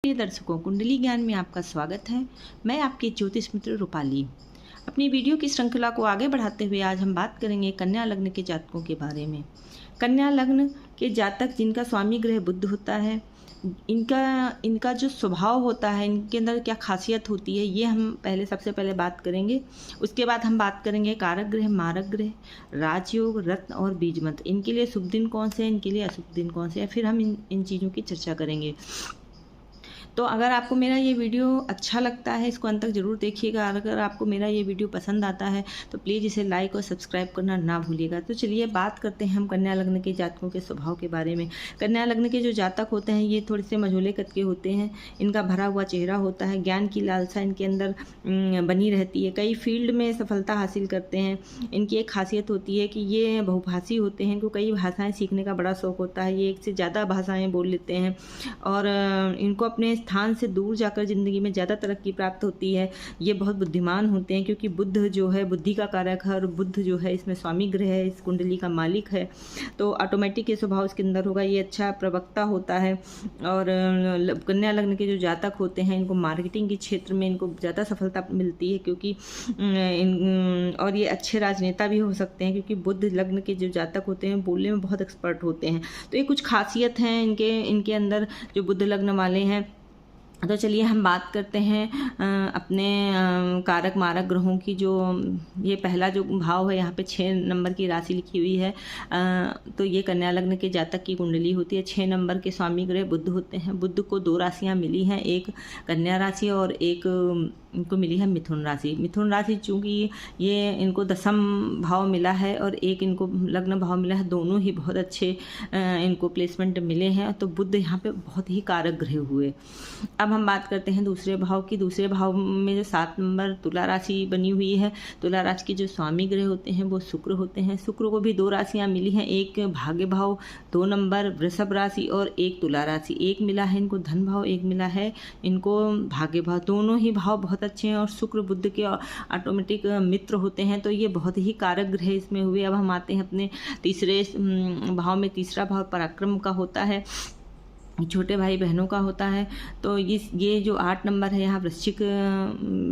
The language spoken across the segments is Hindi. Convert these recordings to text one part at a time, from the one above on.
प्रिय दर्शकों, कुंडली ज्ञान में आपका स्वागत है। मैं आपकी ज्योतिष मित्र रूपाली। अपनी वीडियो की श्रृंखला को आगे बढ़ाते हुए आज हम बात करेंगे कन्या लग्न के जातकों के बारे में। कन्या लग्न के जातक जिनका स्वामी ग्रह बुध होता है, इनका जो स्वभाव होता है, इनके अंदर क्या खासियत होती है, ये हम सबसे पहले बात करेंगे। उसके बाद हम बात करेंगे कारक ग्रह, मारक ग्रह, राजयोग, रत्न और बीज मंत्र। इनके लिए शुभ दिन कौन से हैं, इनके लिए अशुभ दिन कौन से हैं, फिर हम इन चीज़ों की चर्चा करेंगे। तो अगर आपको मेरा ये वीडियो अच्छा लगता है, इसको अंत तक ज़रूर देखिएगा। अगर आपको मेरा ये वीडियो पसंद आता है तो प्लीज़ इसे लाइक और सब्सक्राइब करना ना भूलिएगा। तो चलिए बात करते हैं हम कन्या लग्न के जातकों के स्वभाव के बारे में। कन्या लग्न के जो जातक होते हैं ये थोड़े से मझोले कद के होते हैं। इनका भरा हुआ चेहरा होता है, ज्ञान की लालसा इनके अंदर बनी रहती है, कई फील्ड में सफलता हासिल करते हैं। इनकी एक खासियत होती है कि ये बहुभाषी होते हैं, इनको कई भाषाएँ सीखने का बड़ा शौक होता है। ये एक से ज़्यादा भाषाएँ बोल लेते हैं और इनको अपने स्थान से दूर जाकर ज़िंदगी में ज़्यादा तरक्की प्राप्त होती है। ये बहुत बुद्धिमान होते हैं क्योंकि बुध जो है बुद्धि का कारक है और बुध जो है इसमें स्वामी ग्रह है, इस कुंडली का मालिक है, तो ऑटोमेटिक ये स्वभाव इसके अंदर होगा। ये अच्छा प्रवक्ता होता है और कन्या लग्न के जो जातक होते हैं इनको मार्केटिंग के क्षेत्र में इनको ज़्यादा सफलता मिलती है क्योंकि और ये अच्छे राजनेता भी हो सकते हैं क्योंकि बुध लग्न के जो जातक होते हैं बोलने में बहुत एक्सपर्ट होते हैं। तो ये कुछ खासियत हैं इनके अंदर जो बुध लग्न वाले हैं। तो चलिए हम बात करते हैं अपने कारक मारक ग्रहों की। जो ये पहला जो भाव है, यहाँ पे 6 नंबर की राशि लिखी हुई है। तो ये कन्या लग्न के जातक की कुंडली होती है। 6 नंबर के स्वामी ग्रह बुध होते हैं। बुध को 2 राशियाँ मिली हैं, एक कन्या राशि और एक इनको मिली है मिथुन राशि। मिथुन राशि चूँकि ये इनको 10म भाव मिला है और एक इनको लग्न भाव मिला है, दोनों ही बहुत अच्छे इनको प्लेसमेंट मिले हैं। तो बुध यहाँ पे बहुत ही कारक ग्रह हुए। अब हम बात करते हैं दूसरे भाव की। दूसरे भाव में जो 7 नंबर तुला राशि बनी हुई है, तुला राशि के जो स्वामी ग्रह होते हैं वो शुक्र होते हैं। शुक्र को भी 2 राशियाँ मिली हैं, एक भाग्य भाव 2 नंबर वृषभ राशि और एक तुला राशि। एक मिला है इनको धन भाव, एक मिला है इनको भाग्य भाव। दोनों ही भाव बहुत अच्छे हैं और शुक्र बुध के ऑटोमेटिक मित्र होते हैं, तो ये बहुत ही कारक ग्रह इसमें हुए। अब हम आते हैं अपने तीसरे भाव में। तीसरा भाव पराक्रम का होता है, छोटे भाई बहनों का होता है। तो ये जो 8 नंबर है, यहाँ वृश्चिक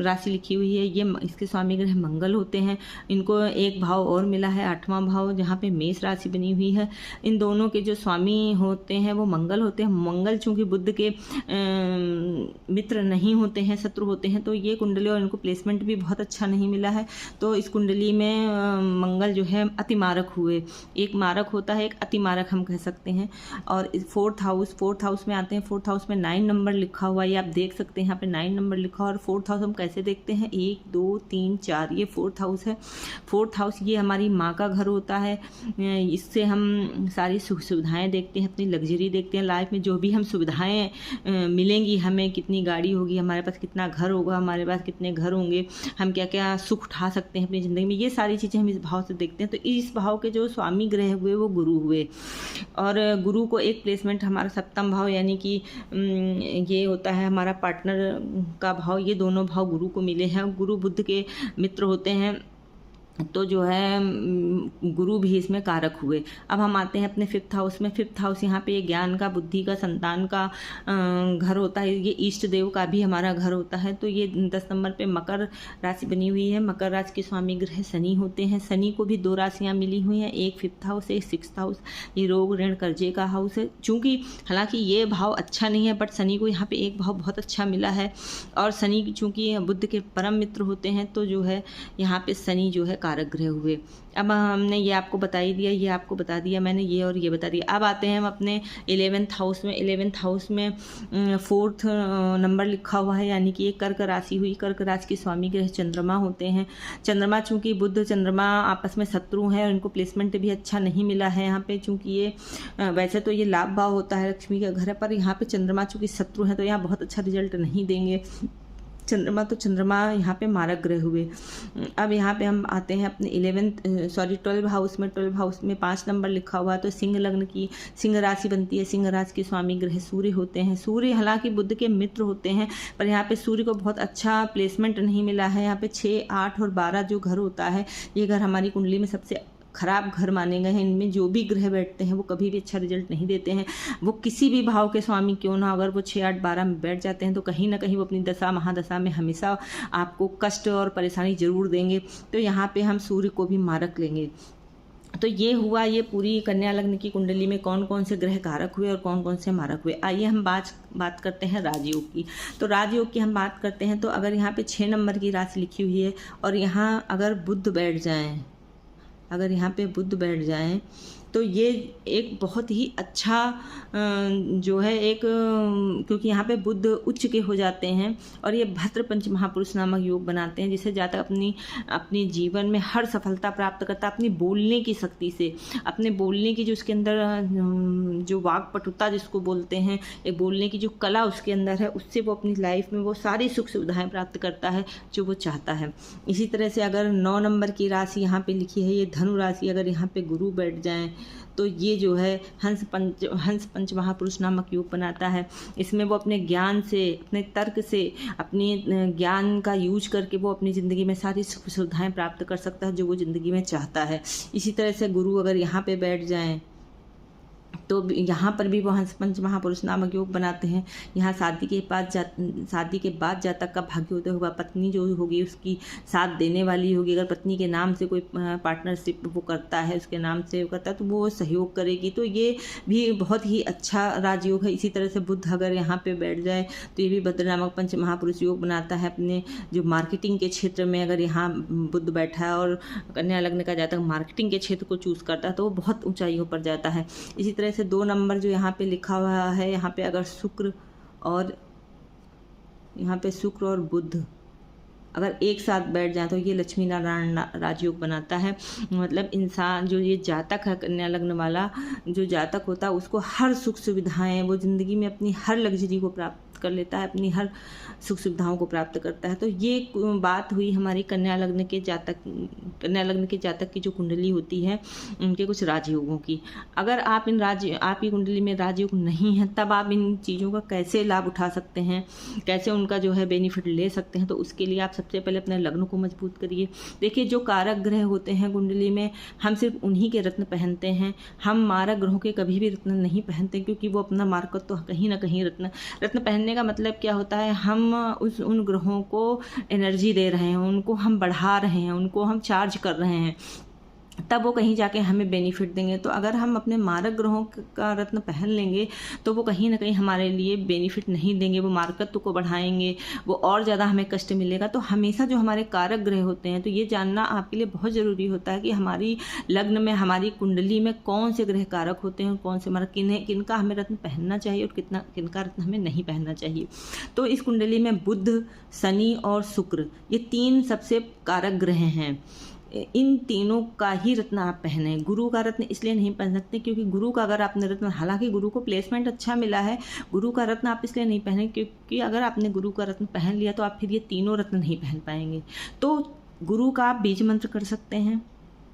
राशि लिखी हुई है, ये इसके स्वामी ग्रह मंगल होते हैं। इनको एक भाव और मिला है 8वां भाव, जहाँ पे मेष राशि बनी हुई है। इन दोनों के जो स्वामी होते हैं वो मंगल होते हैं। मंगल चूँकि बुध के मित्र नहीं होते हैं, शत्रु होते हैं, तो ये कुंडली और इनको प्लेसमेंट भी बहुत अच्छा नहीं मिला है। तो इस कुंडली में मंगल जो है अतिमारक हुए। एक मारक होता है, एक अतिमारक हम कह सकते हैं। और फोर्थ हाउस में आते हैं। 4th हाउस में 9 नंबर लिखा हुआ है, ये आप देख सकते हैं यहाँ पे 9 नंबर लिखा हुआ। और 4th हाउस हम कैसे देखते हैं, 1 2 3 4, ये 4th हाउस है। 4th हाउस ये हमारी माँ का घर होता है। इससे हम सारी सुख सुविधाएँ देखते हैं, अपनी लग्जरी देखते हैं। लाइफ में जो भी हम सुविधाएँ मिलेंगी, हमें कितनी गाड़ी होगी, हमारे पास कितना घर होगा, हमारे पास कितने घर होंगे, हम क्या क्या सुख उठा सकते हैं अपनी ज़िंदगी में, ये सारी चीज़ें हम इस भाव से देखते हैं। तो इस भाव के जो स्वामी ग्रह हुए वो गुरु हुए और गुरु को एक प्लेसमेंट हमारा 7वां भाव यानी कि ये होता है हमारा पार्टनर का भाव। ये दोनों भाव गुरु को मिले हैं। गुरु बुध के मित्र होते हैं, तो जो है गुरु भी इसमें कारक हुए। अब हम आते हैं अपने 5th हाउस में। 5th हाउस यहाँ पे ज्ञान का, बुद्धि का, संतान का घर होता है। ये इष्ट देव का भी हमारा घर होता है। तो ये 10 नंबर पे मकर राशि बनी हुई है। मकर राशि के स्वामी ग्रह शनि होते हैं। शनि को भी 2 राशियाँ मिली हुई हैं, एक 5th हाउस, एक 6th हाउस। ये रोग ऋण कर्जे का हाउस है। चूँकि हालांकि ये भाव अच्छा नहीं है, बट शनि को यहाँ पे एक भाव बहुत अच्छा मिला है। और शनि चूँकि बुध के परम मित्र होते हैं, तो जो है यहाँ पे शनि जो है कारक ग्रह हुए। अब हमने ये आपको बता ही दिया, ये आपको बता दिया मैंने, ये और ये बता दिया। अब आते हैं हम अपने 11th हाउस में। 11th हाउस में 4th नंबर लिखा हुआ है, यानी कि ये कर्क राशि हुई। कर्क राशि के स्वामी ग्रह चंद्रमा होते हैं। चंद्रमा चूँकि बुध चंद्रमा आपस में शत्रु हैं और इनको प्लेसमेंट भी अच्छा नहीं मिला है यहाँ पे। चूँकि ये वैसे तो ये लाभ भाव होता है, लक्ष्मी का घर है, पर यहाँ पे चंद्रमा चूँकि शत्रु है तो यहाँ बहुत अच्छा रिजल्ट नहीं देंगे चंद्रमा यहाँ पे मारक ग्रह हुए। अब यहाँ पे हम आते हैं अपने 12 हाउस में। 12 हाउस में 5 नंबर लिखा हुआ है, तो सिंह लग्न की सिंह राशि बनती है। सिंह राशि के स्वामी ग्रह सूर्य होते हैं। सूर्य हालांकि बुध के मित्र होते हैं, पर यहाँ पे सूर्य को बहुत अच्छा प्लेसमेंट नहीं मिला है। यहाँ पे 6, 8 और 12 जो घर होता है, ये घर हमारी कुंडली में सबसे खराब घर माने गए हैं। इनमें जो भी ग्रह बैठते हैं वो कभी भी अच्छा रिजल्ट नहीं देते हैं। वो किसी भी भाव के स्वामी क्यों ना, अगर वो 6, 8, 12 में बैठ जाते हैं तो कहीं ना कहीं वो अपनी दशा महादशा में हमेशा आपको कष्ट और परेशानी जरूर देंगे। तो यहाँ पे हम सूर्य को भी मारक लेंगे। तो ये हुआ ये पूरी कन्या लग्न की कुंडली में कौन कौन से ग्रह कारक हुए और कौन कौन से मारक हुए। आइए हम बात करते हैं राजयोग की। तो राजयोग की हम बात करते हैं तो अगर यहाँ पे 6 नंबर की राशि लिखी हुई है और यहाँ अगर बुध बैठ जाएं, अगर यहाँ पे बुध बैठ जाएं तो ये एक बहुत ही अच्छा जो है एक, क्योंकि यहाँ पे बुध उच्च के हो जाते हैं और ये भद्र पंच महापुरुष नामक योग बनाते हैं, जिससे जातक अपनी जीवन में हर सफलता प्राप्त करता है अपनी बोलने की शक्ति से, अपने बोलने की जो उसके अंदर जो वाक्पटुता जिसको बोलते हैं, एक बोलने की जो कला उसके अंदर है, उससे वो अपनी लाइफ में वो सारी सुख सुविधाएँ प्राप्त करता है जो वो चाहता है। इसी तरह से अगर 9 नंबर की राशि यहाँ पे लिखी है, ये धनु राशि, अगर यहाँ पे गुरु बैठ जाएं तो ये जो है हंस पंच महापुरुष नामक योग बनाता है। इसमें वो अपने ज्ञान से, अपने तर्क से, अपनी ज्ञान का यूज करके वो अपनी ज़िंदगी में सारी सुख सुविधाएँ प्राप्त कर सकता है जो वो ज़िंदगी में चाहता है। इसी तरह से गुरु अगर यहाँ पे बैठ जाएं तो यहाँ पर भी वो हंस पंच महापुरुष नामक योग बनाते हैं। यहाँ शादी के बाद जातक का भाग्योदय होगा, पत्नी जो होगी उसकी साथ देने वाली होगी। अगर पत्नी के नाम से कोई पार्टनरशिप वो करता है, उसके नाम से वो करता है तो वो सहयोग करेगी, तो ये भी बहुत ही अच्छा राजयोग है। इसी तरह से बुध अगर यहाँ पे बैठ जाए तो ये भी भद्र नामक पंच महापुरुष योग बनाता है। अपने जो मार्केटिंग के क्षेत्र में अगर यहाँ बुध बैठा है और कन्या लग्न का जातक मार्केटिंग के क्षेत्र को चूज़ करता है तो वो बहुत ऊंचाइयों पर जाता है। इसी तरह से 2 नंबर जो यहाँ पे लिखा हुआ है, यहाँ पे अगर शुक्र और बुध अगर एक साथ बैठ जाए तो ये लक्ष्मी नारायण राजयोग बनाता है। मतलब इंसान जो ये जातक है, कन्या लग्न वाला जो जातक होता है, उसको हर सुख सुविधाएं, वो ज़िंदगी में अपनी हर लग्जरी को प्राप्त कर लेता है, अपनी हर सुख सुविधाओं को प्राप्त करता है। तो ये बात हुई हमारी कन्या लग्न के जातक की जो कुंडली होती है उनके कुछ राजयोगों की। अगर आपकी कुंडली में राजयोग नहीं है तब आप इन चीज़ों का कैसे लाभ उठा सकते हैं, कैसे उनका जो है बेनिफिट ले सकते हैं। तो उसके लिए आप सबसे पहले अपने लग्न को मजबूत करिए। देखिए जो कारक ग्रह होते हैं कुंडली में, हम सिर्फ उन्हीं के रत्न पहनते हैं, हम मारक ग्रहों के कभी भी रत्न नहीं पहनते, क्योंकि वो अपना मार्कत तो कहीं ना कहीं रत्न पहनने का मतलब क्या होता है, हम उन ग्रहों को एनर्जी दे रहे हैं, उनको हम बढ़ा रहे हैं, उनको हम चार्ज कर रहे हैं, तब वो कहीं जाके हमें बेनिफिट देंगे। तो अगर हम अपने मारक ग्रहों का रत्न पहन लेंगे तो वो कहीं ना कहीं हमारे लिए बेनिफिट नहीं देंगे, वो मार्कत्व को बढ़ाएंगे, वो और ज़्यादा हमें कष्ट मिलेगा। तो हमेशा जो हमारे कारक ग्रह होते हैं, तो ये जानना आपके लिए बहुत ज़रूरी होता है कि हमारी लग्न में, हमारी कुंडली में कौन से ग्रह कारक होते हैं और कौन से मारक, किनका हमें रत्न पहनना चाहिए और किनका रत्न हमें नहीं पहनना चाहिए। तो इस कुंडली में बुध, शनि और शुक्र, ये 3 सबसे कारक ग्रह हैं। इन तीनों का ही रत्न आप पहने। गुरु का रत्न इसलिए नहीं पहन सकते क्योंकि गुरु का अगर आपने रत्न, हालांकि गुरु को प्लेसमेंट अच्छा मिला है, गुरु का रत्न आप इसलिए नहीं पहने क्योंकि अगर आपने गुरु का रत्न पहन लिया तो आप फिर ये तीनों रत्न नहीं पहन पाएंगे। तो गुरु का आप बीज मंत्र कर सकते हैं,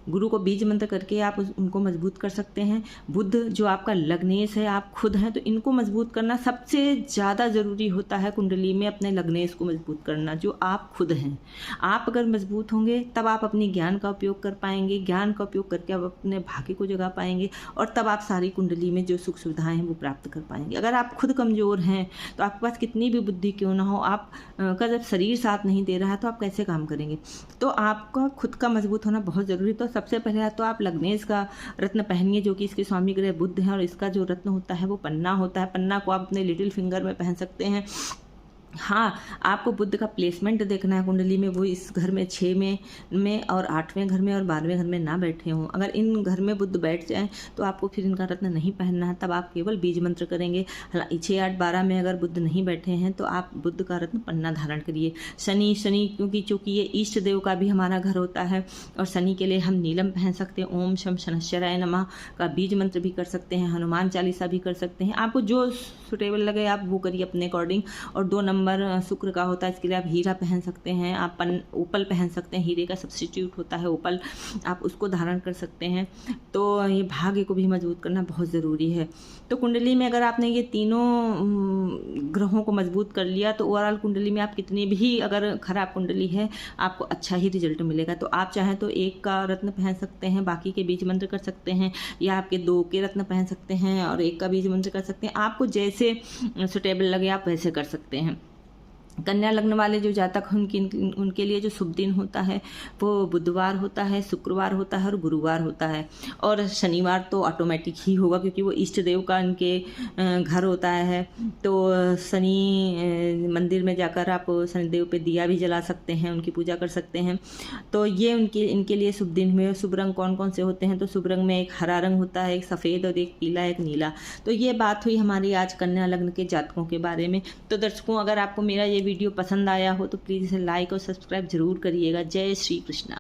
गुरु को बीज मंत्र करके आप उनको मजबूत कर सकते हैं। बुध जो आपका लग्नेश है, आप खुद हैं, तो इनको मजबूत करना सबसे ज़्यादा ज़रूरी होता है कुंडली में, अपने लग्नेश को मजबूत करना जो आप खुद हैं। आप अगर मजबूत होंगे तब आप अपनी ज्ञान का उपयोग कर पाएंगे, ज्ञान का उपयोग करके आप अपने भाग्य को जगा पाएंगे और तब आप सारी कुंडली में जो सुख सुविधाएँ हैं वो प्राप्त कर पाएंगे। अगर आप खुद कमज़ोर हैं तो आपके पास कितनी भी बुद्धि क्यों ना हो, आपका जब शरीर साथ नहीं दे रहा है तो आप कैसे काम करेंगे। तो आपका खुद का मजबूत होना बहुत ज़रूरी। तो सबसे पहले तो आप लग्नेश का रत्न पहनिए जो कि इसके स्वामी ग्रह बुध है और इसका जो रत्न होता है वो पन्ना होता है। पन्ना को आप अपने लिटिल फिंगर में पहन सकते हैं। हाँ, आपको बुध का प्लेसमेंट देखना है कुंडली में, वो इस घर में 6 में और 8वें घर में और 12वें घर में ना बैठे हों। अगर इन घर में बुध बैठ जाएं तो आपको फिर इनका रत्न नहीं पहनना है, तब आप केवल बीज मंत्र करेंगे। 6, 8, 12 में अगर बुध नहीं बैठे हैं तो आप बुध का रत्न पन्ना धारण करिए। शनि क्योंकि ये इष्ट देव का भी हमारा घर होता है और शनि के लिए हम नीलम पहन सकते हैं। ओम शम शनश्चराय नमः का बीज मंत्र भी कर सकते हैं, हनुमान चालीसा भी कर सकते हैं। आपको जो सुटेबल लगे आप वो करिए अपने अकॉर्डिंग। और 2 नंबर नंबर शुक्र का होता है, इसके लिए आप हीरा पहन सकते हैं, आप ओपल पहन सकते हैं, हीरे का सब्स्टिट्यूट होता है ओपल, आप उसको धारण कर सकते हैं। तो ये भाग्य को भी मजबूत करना बहुत ज़रूरी है। तो कुंडली में अगर आपने ये तीनों ग्रहों को मजबूत कर लिया तो ओवरऑल कुंडली में आप कितनी भी अगर खराब कुंडली है आपको अच्छा ही रिजल्ट मिलेगा। तो आप चाहें तो एक का रत्न पहन सकते हैं, बाकी के बीज मंत्र कर सकते हैं, या आपके 2 के रत्न पहन सकते हैं और 1 का बीज मंत्र कर सकते हैं। आपको जैसे सुटेबल लगे आप वैसे कर सकते हैं। कन्या लग्न वाले जो जातक हैं उनके लिए जो शुभ दिन होता है वो बुधवार होता है, शुक्रवार होता है और गुरुवार होता है। और शनिवार तो ऑटोमेटिक ही होगा क्योंकि वो इष्ट देव का इनके घर होता है। तो शनि मंदिर में जाकर आप शनिदेव पे दिया भी जला सकते हैं, उनकी पूजा कर सकते हैं। तो ये इनके लिए शुभ दिन में शुभ रंग कौन कौन से होते हैं, तो शुभ रंग में एक हरा रंग होता है, एक सफ़ेद और एक पीला, एक नीला। तो ये बात हुई हमारी आज कन्या लग्न के जातकों के बारे में। तो दर्शकों, अगर आपको मेरा ये वीडियो पसंद आया हो तो प्लीज़ इसे लाइक और सब्सक्राइब जरूर करिएगा। जय श्री कृष्णा।